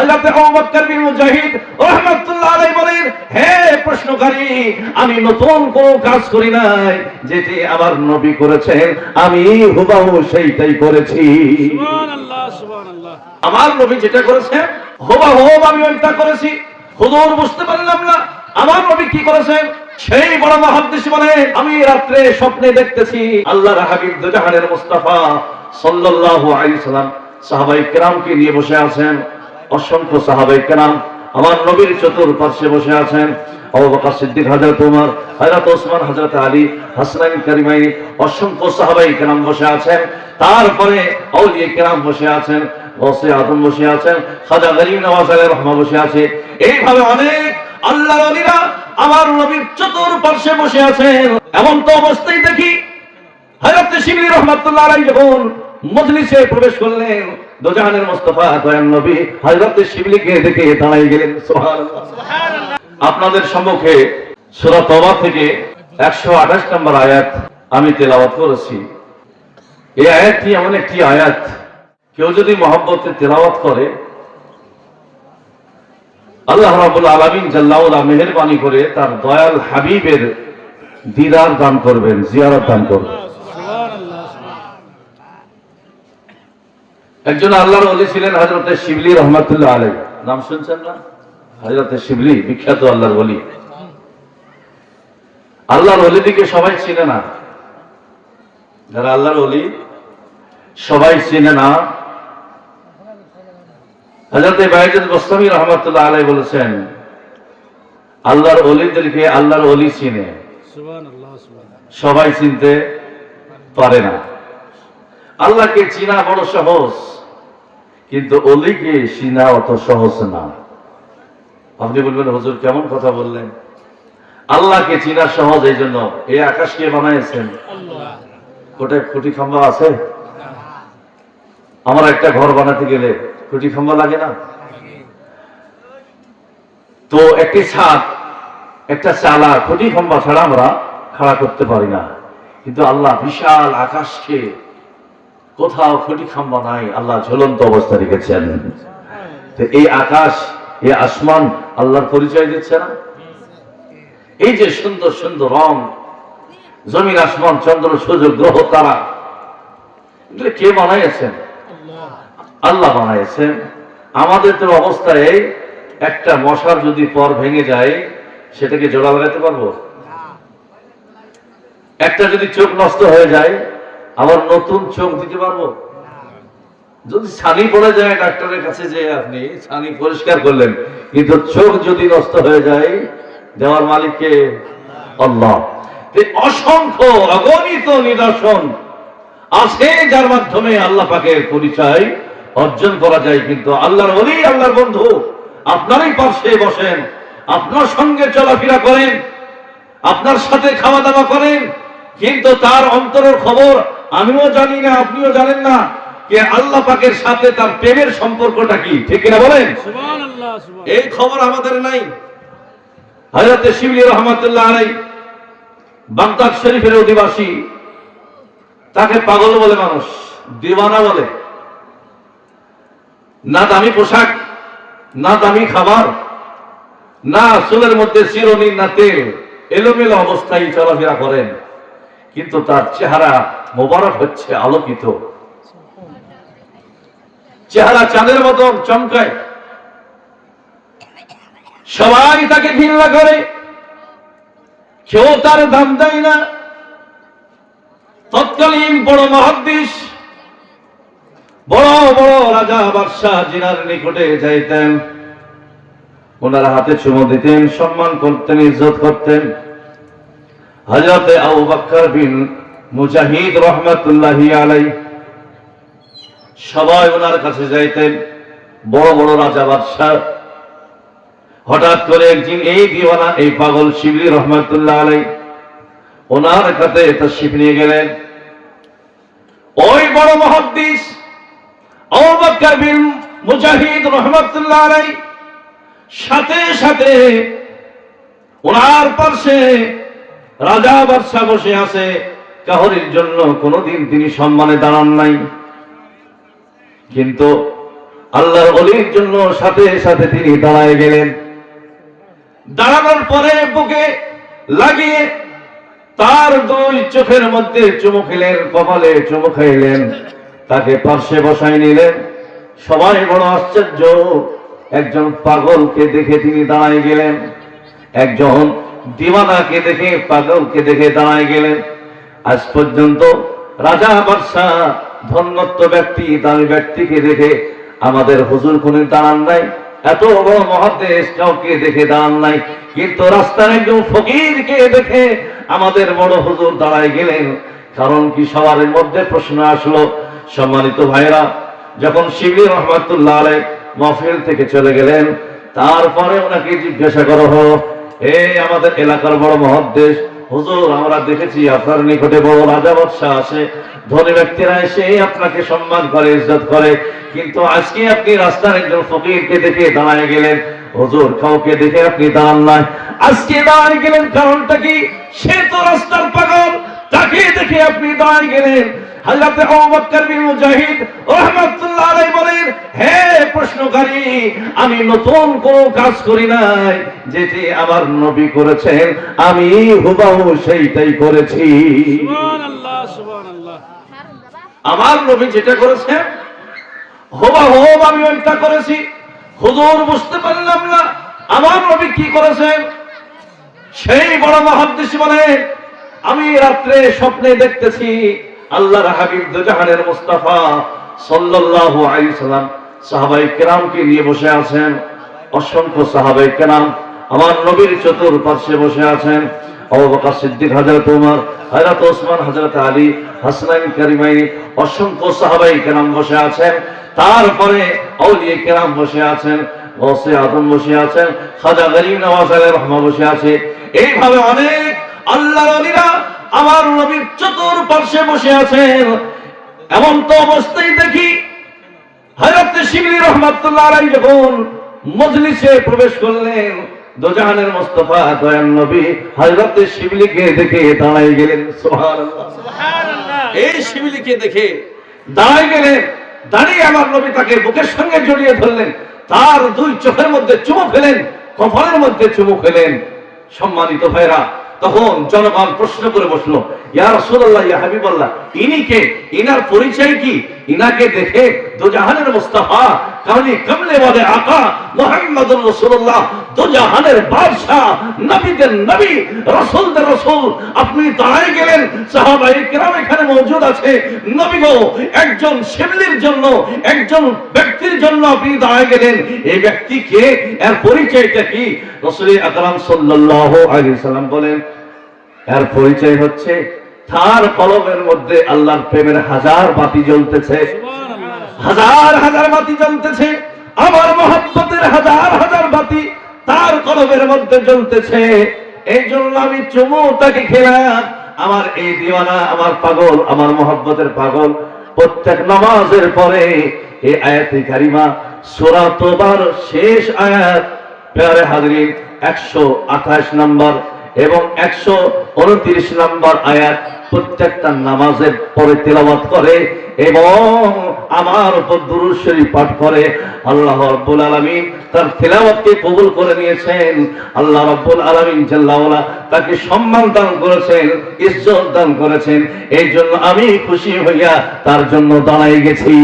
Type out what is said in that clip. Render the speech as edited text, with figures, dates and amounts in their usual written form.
হযরত আবু বকর বিন মুজাহিদ রাহমাতুল্লাহ আলাইহি বলেন, হে প্রশ্নকারী, আমি নতুন কোনো কাজ করি নাই, যেটি আমার নবী করেছেন আমি হুবহু সেইটাই করেছি। সুবহানাল্লাহ, সুবহানাল্লাহ। আমার নবী যেটা করেছেন হুবহু আমি ওইটা করেছি। হুজুর বুঝতে পারলাম না আমার নবী কি করেছেন। সেই বড় মুহাদ্দিস বলে, আমি রাত্রে স্বপ্নে দেখতেছি আল্লাহর হাবিব দুজাহানের মুস্তাফা সাল্লাল্লাহু আলাইহি সাল্লাম সাহাবায়ে কেরামকে নিয়ে বসে আছেন। অসংখ্য সাহাবায়ে কেরাম আমার নবীর চতুর্পার্শ্বে বসে আছেন। আবু বকর সিদ্দিক, হযরত ওমর, হযরত ওসমান, হযরত আলী, হাসানাইন কারিমাইন, অসংখ্য সাহাবায়ে কেরাম বসে আছেন। তারপরে আউলিয়া কেরাম বসে আছেন, গৌসে আজম বসে আছেন, খাজা গরিব নওয়াজ আলাইহির রহমা বসে আছে। এইভাবে অনেক আল্লাহর ওলিরা আমার নবীর চতুর্পার্শ্বে বসে আছেন। এমন তো অবস্থায় দেখি হযরত শিবলি রাহমাতুল্লাহ আলাইহি যখন মজলিসে প্রবেশ করলেন, দোজাহানের মুস্তাফা দয়াল নবী হযরত শিবলিকে দেখে দাঁড়িয়ে গেলেন। সুবহানাল্লাহ। আপনাদের সম্মুখে সূরা তওবা থেকে 128 নম্বর আয়াত আমি তেলাওয়াত করেছি। এই আয়াতটি এমন একটি আয়াত, কেউ যদি মহব্বতে তেলাওয়াত করে আল্লাহ রাব্বুল আলামিন জাল্লাহু মেহেরবানি করে তার দয়াল হাবিবের দিদার দান করবেন, জিয়ারত দান করবেন। একজন আল্লাহর ওলি ছিলেন হযরত শিবলি রাহমাতুল্লাহ আলাইহি, নাম শুনছেন না? হযরত শিবলি বিখ্যাত আল্লাহর ওলি। আল্লাহর ওলিদিকে সবাই চিনে না, যারা আল্লাহর ওলি সবাই চিনে না। হযরত বাইজিদ গোস্তামি রাহমাতুল্লাহ আলাইহি বলেছেন, আল্লাহর ওলিদেরকে আল্লাহর ওলি চিনে, সুবহানাল্লাহ, সুবহানাল্লাহ। সবাই চিনতে পারে না। আল্লাহকে চিনা বড় সহজ, কিন্তু ওলিকে চিনা অত সহজ না। আপনি বলবেন, হুজুর কেমন কথা বললেন? আল্লাহকে চিনা সহজ, এই জন্য এই আকাশ কে বানাইছেন? আল্লাহ। কোথায় খুঁটি খাম্বা আছে? আমরা একটা ঘর বানাতে গেলে খুঁটি খাম্বা লাগে না? তো একটি ছাদ, একটা চালা খুঁটি খাম্বা ছাড়া আমরা খাড়া করতে পারি না। কিন্তু আল্লাহ বিশাল আকাশকে কোথাও খুঁটি খাম্বা নাই, আল্লাহ ঝুলন্ত অবস্থা রেখেছেন। তো এই আকাশ, এই আসমান আল্লাহর পরিচয় দিচ্ছে না? এই যে সুন্দর সুন্দর রং, জমিন, আসমান, চন্দ্র, সূর্য, গ্রহ, তারা, এগুলো কে বানাইছেন? আল্লাহ বানাইছেন। আমাদের তো অবস্থায় একটা মশার যদি পর ভেঙে যায় সেটাকে জোড়া লাগাতে পারবো? একটা যদি চোখ নষ্ট হয়ে যায় আবার নতুন চোখ দিতে পারবো? যদি ছানি পড়ে যায় ডাক্তারের কাছে যে আপনি ছানি পরিষ্কার করলেন, কিন্তু চোখ যদি নষ্ট হয়ে যায় দেওয়ার মালিককে আল্লাহ। অসংখ্য অগণিত নিদর্শন আছে যার মাধ্যমে আল্লাহ পাকের পরিচয় অর্জন করা যায়। কিন্তু আল্লাহর ওলি, আল্লাহর বন্ধু আপনারই পাশে বসেন, আপনার সঙ্গে চলাফেরা করেন, আপনার সাথে খাওয়া দাওয়া করেন, কিন্তু তার অন্তরের খবর আমিও জানি না, আপনিও জানেন না যে আল্লাহ পাকের সাথে তার প্রেমের সম্পর্কটা কি। ঠিক কিনা বলেন? সুবহানাল্লাহ, সুবহানাল্লাহ। এই খবর আমাদের নাই। হযরত শিবলি রাহমাতুল্লাহ আলাইহি বাগদাদ শরীফের অধিবাসী, তাকে পাগল বলে মানুষ, দিওয়ানা বলে। না দামি পোশাক, না দামি খাবার, না চুলের মধ্যে চিরুনি, না তেল, এলোমেলো অবস্থায় চলাফেরা করেন, কিন্তু তার চেহারা মোবারক হচ্ছে আলোকিত, চেহারা চাঁদের মতন চমকায়। সবাই তাকে ঘৃণা করে, কেউ তার দাম দেয় না। তৎকালীন বড় মুহাদ্দিস, বড় বড় রাজা বাদশাহ জিনার নিকটে যাইতেন, ওনার হাতে চুমো দিতেন, সম্মান করতেন, ইজ্জত করতেন। হযরত আবু বকর বিন মুজাহিদ রাহমাতুল্লাহি আলাইহি সবাই ওনার কাছে যাইতেন, বড় বড় রাজা বাদশাহ। হঠাৎ করে একদিন এই দিওয়ানা, এই পাগল শিবলি রাহমাতুল্লাহ আলাইহি ওনার কাছে তাশরীফ নিয়ে গেলেন। ওই বড় মুহাদ্দিস আবু বকর বিন মুজাহিদ রাহমাতুল্লাহ আলাইহি সাথে সাথে ওনার পাশে রাজা বাদশাহ বসে আছে। কাহরির জন্য কোনোদিন তিনি সম্মানে দাঁড়ান নাই, কিন্তু আল্লাহর ওলির জন্য সাথে সাথে তিনি দাঁড়ায় গেলেন। দাঁড়ানোর পরে বুকে লাগিয়ে তার দুই চোখের মধ্যে চুমু খেলেন, কপালে চুমু খাইলেন, তাকে পার্শ্বে বসাই নিলেন। সবাই বড় আশ্চর্য, একজন পাগলকে দেখে তিনি দাঁড়ায় গেলেন, একজন দিওয়ানাকে দেখে পাগলকে দেখে দাঁড়ায় গেলেন। আজ পর্যন্ত রাজা বাদশাহ ধন্যত্ব ব্যক্তি দামি ব্যক্তিকে দেখে আমাদের হুজুর কোনে দাঁড়ান নাই, এত বড় মহাদেশ কাউকে দেখে দাঁড়ান নাই, কিন্তু রাস্তার একজন ফকিরকে দেখে আমাদের বড় হুজুর দাঁড়ায় গেলেন। কারণ কি? সবার মধ্যে প্রশ্ন আসলো, সম্মানিত ভাইরা, যখন শিবলি রহমাতুল্লাহ আলাইহি মাহফিল থেকে চলে গেলেন, তারপরে ওনাকে জিজ্ঞাসা করা হলো, এই আমাদের এলাকার বড় মহাদেশ হুজুর, আমরা দেখেছি আপনার নিকটে বড় রাজা বাদশাহ আসে, ধনী ব্যক্তিরা এসে আপনাকে সম্মান করে, ইজ্জত করে, কিন্তু আজকে আপনি রাস্তার একজন ফকিরকে দেখে দাঁড়ায় গেলেন। হুজুর, কাউকে দেখে আপনি দাঁড়ান নাই, আজকে দাঁড়ায় গেলেন, কারণটা কি? সে তো রাস্তার পাগল, তাকে দেখে আপনি দাঁড়ায় গেলেন। হযরত আবু বকর বিন মুজাহিদ রাহমাতুল্লাহ আলাইহি বলেন, হে প্রশ্নকারী, আমি নতুন কোনো কাজ করি নাই, যেটি আমার নবী করেছেন আমি হুবহু সেইটাই করেছি। সুবহানাল্লাহ, সুবহানাল্লাহ। আমার নবী যেটা করেছেন হুবহু আমি ওইটা করেছি। হুজুর, বুঝতে পারলাম না আমার নবী কি করেছেন। সেই বড় মুহাদ্দিস বলেন, আমি রাত্রে স্বপ্নে দেখতেছি আল্লাহর হাবিব দুজাহানের মুস্তাফা সাল্লাল্লাহু আলাইহি সাল্লাম সাহাবায়ে কেরামকে নিয়ে বসে আছেন। অসংখ্য সাহাবায়ে কেরাম আমার নবীর চতুর্পার্শ্বে বসে আছেন। আবু বকর সিদ্দিক, হযরত ওমর, হযরত ওসমান, হযরত আলী, হাসানাইন কারিমাইন, অসংখ্য সাহাবায়ে কেরাম বসে আছেন। তারপরে আউলিয়া কেরাম বসে আছেন, গৌসে আজম বসে আছেন, খাজা গরিব নওয়াজ আলাইহির রহমা বসে আছে। এইভাবে অনেক আল্লাহর ওলিরা আমার নবীর চতুর্পার্শ্বে বসে আছেন। এমন তো অবস্থায় দেখি হযরত শিবলি রাহমাতুল্লাহ আলাইহি যখন মজলিসে প্রবেশ করলেন, দোজাহানের মুস্তাফা দয়ান নবী হযরত শিবলিকে দেখে দাঁড়ায় গেলেন। সুবহানাল্লাহ, সুবহানাল্লাহ। এই শিবলিকে দেখে দাঁড়ায় গেলেন। দাঁড়িয়ে আমার নবী তাকে বুকের সঙ্গে জড়িয়ে ধরলেন, তার দুই চোখের মধ্যে চুমু খেলেন, কপালের মধ্যে চুমু খেলেন। সম্মানিত ভাইরা, তখন জনগণ প্রশ্ন করে বসলো, ইয়া রাসূলুল্লাহ, ইয়া হাবিবাল্লাহ, ইনি কে? ইনার পরিচয় কি? ইনাকে দেখে দোজাহানের মুস্তাফা কামলি কমলে ওয়ালে আকা মুহাম্মদুর রাসূলুল্লাহ, দোজাহানের বাদশা, নবীদের নবী, রাসূলদের রাসূল আপনি দাঁড়ায় গেলেন। সাহাবায়ে কেরাম এখানে মওজুদ আছে। নবী গো, একজন শিবলির জন্য, একজন ব্যক্তির জন্য আপনি দাঁড়ায় গেলেন। এই ব্যক্তি কে? এর পরিচয়টা কি? রাসূল আকরাম সাল্লাল্লাহু আলাইহি সাল্লাম বলেন, এর পরিচয় হচ্ছে তার কলবের মধ্যে আল্লাহর প্রেমের হাজার বাতি জ্বলতেছে, হাজার হাজার বাতি জ্বলতেছে, আমার মহব্বতের হাজার হাজার বাতি তার কলবের মধ্যে জ্বলতেছে। এই জন্য আমি চুমু তাকে খেলাম। আমার এই দিওয়ানা, আমার পাগল, আমার মহব্বতের পাগল প্রত্যেক নামাজের পরে এই আয়াতে কারিমা সূরা তওবার শেষ আয়াত, প্যারে হাজরিন, 128 নম্বর এবং 129 নম্বর আয়াত প্রত্যেকটা নামাজের পরে তেলাওয়াত করে এবং আমার উপর দুরূদ শরীফ পাঠ করে। আল্লাহ রাব্বুল আলামিন তার তেলাওয়াতকে কবুল করে নিয়েছেন। আল্লাহ রাব্বুল আলামিন জাল্লা ওয়ালা তাকে সম্মান দান করেছেন, ইজ্জত দান করেছেন। এই জন্য আমি খুশি হইয়া তার জন্য দাঁড়াই গেছি।